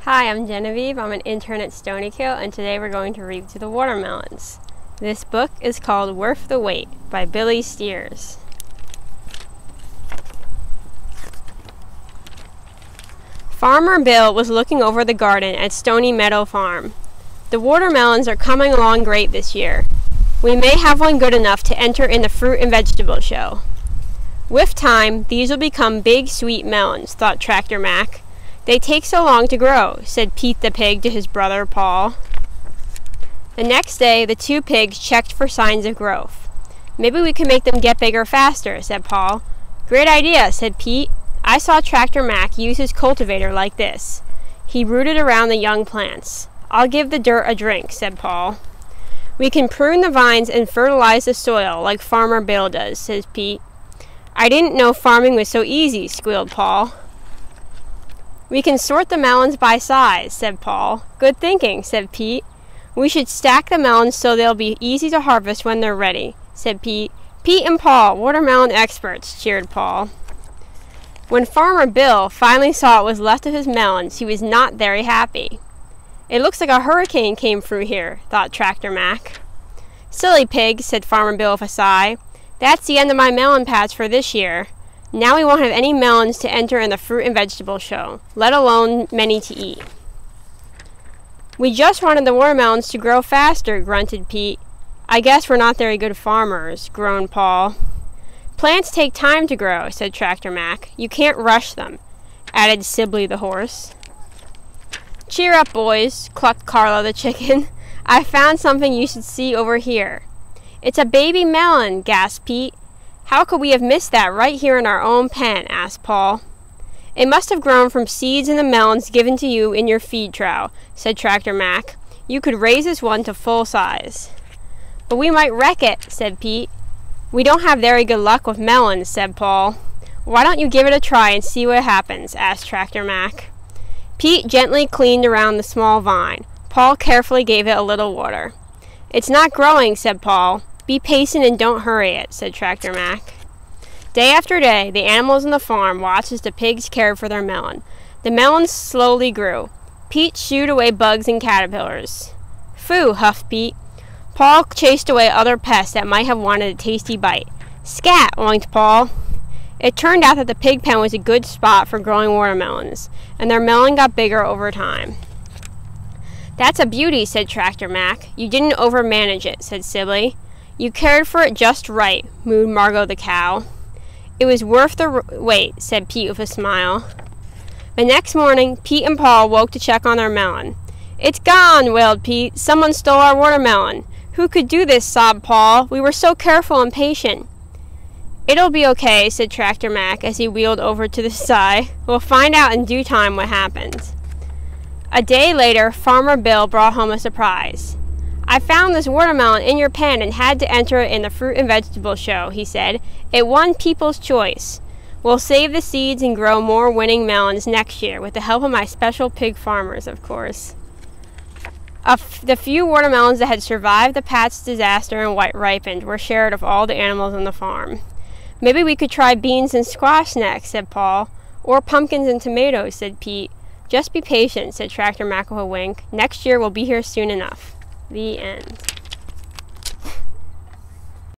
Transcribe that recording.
Hi, I'm Jenevieve. I'm an intern at Stonykill, and today we're going to read through the watermelons. This book is called Worth the Wait by Billy Steers. Farmer Bill was looking over the garden at Stony Meadow Farm. The watermelons are coming along great this year. We may have one good enough to enter in the fruit and vegetable show. With time, these will become big, sweet melons, thought Tractor Mac. They take so long to grow, said Pete the pig to his brother Paul. The next day, the two pigs checked for signs of growth. Maybe we can make them get bigger faster, said Paul. Great idea, said Pete. I saw Tractor Mac use his cultivator like this. He rooted around the young plants. I'll give the dirt a drink, said Paul. We can prune the vines and fertilize the soil like Farmer Bill does, says Pete. I didn't know farming was so easy, squealed Paul. We can sort the melons by size, said Paul. Good thinking, said Pete. We should stack the melons so they'll be easy to harvest when they're ready, said Pete. Pete and Paul, watermelon experts, cheered Paul. When Farmer Bill finally saw what was left of his melons, he was not very happy. It looks like a hurricane came through here, thought Tractor Mac. Silly pig, said Farmer Bill with a sigh. That's the end of my melon patch for this year. Now we won't have any melons to enter in the fruit and vegetable show, let alone many to eat. We just wanted the watermelons to grow faster, grunted Pete. I guess we're not very good farmers, groaned Paul. Plants take time to grow, said Tractor Mac. You can't rush them, added Sibley the horse. Cheer up, boys, clucked Carla the chicken. I found something you should see over here. It's a baby melon, gasped Pete. How could we have missed that right here in our own pen? Asked Paul. It must have grown from seeds in the melons given to you in your feed trough, said Tractor Mac. You could raise this one to full size. But we might wreck it, said Pete. We don't have very good luck with melons, said Paul. Why don't you give it a try and see what happens? Asked Tractor Mac. Pete gently cleaned around the small vine. Paul carefully gave it a little water. It's not growing, said Paul. Be patient and don't hurry it, said Tractor Mac. Day after day, the animals on the farm watched as the pigs cared for their melon. The melons slowly grew. Pete shooed away bugs and caterpillars. Phoo, huffed Pete. Paul chased away other pests that might have wanted a tasty bite. Scat, oinked Paul. It turned out that the pig pen was a good spot for growing watermelons, and their melon got bigger over time. That's a beauty, said Tractor Mac. You didn't overmanage it, said Sibley. You cared for it just right, mooed Margot the cow. It was worth the wait, said Pete with a smile. The next morning, Pete and Paul woke to check on their melon. It's gone, wailed Pete. Someone stole our watermelon. Who could do this, sobbed Paul. We were so careful and patient. It'll be okay, said Tractor Mac as he wheeled over to the side. We'll find out in due time what happened. A day later, Farmer Bill brought home a surprise. I found this watermelon in your pen and had to enter it in the fruit and vegetable show, he said. It won People's Choice. We'll save the seeds and grow more winning melons next year with the help of my special pig farmers, of course. The few watermelons that had survived the patch disaster and ripened were shared with all the animals on the farm. Maybe we could try beans and squash next, said Paul. Or pumpkins and tomatoes, said Pete. Just be patient, said Tractor Mac with a wink. Next year we'll be here soon enough. The end.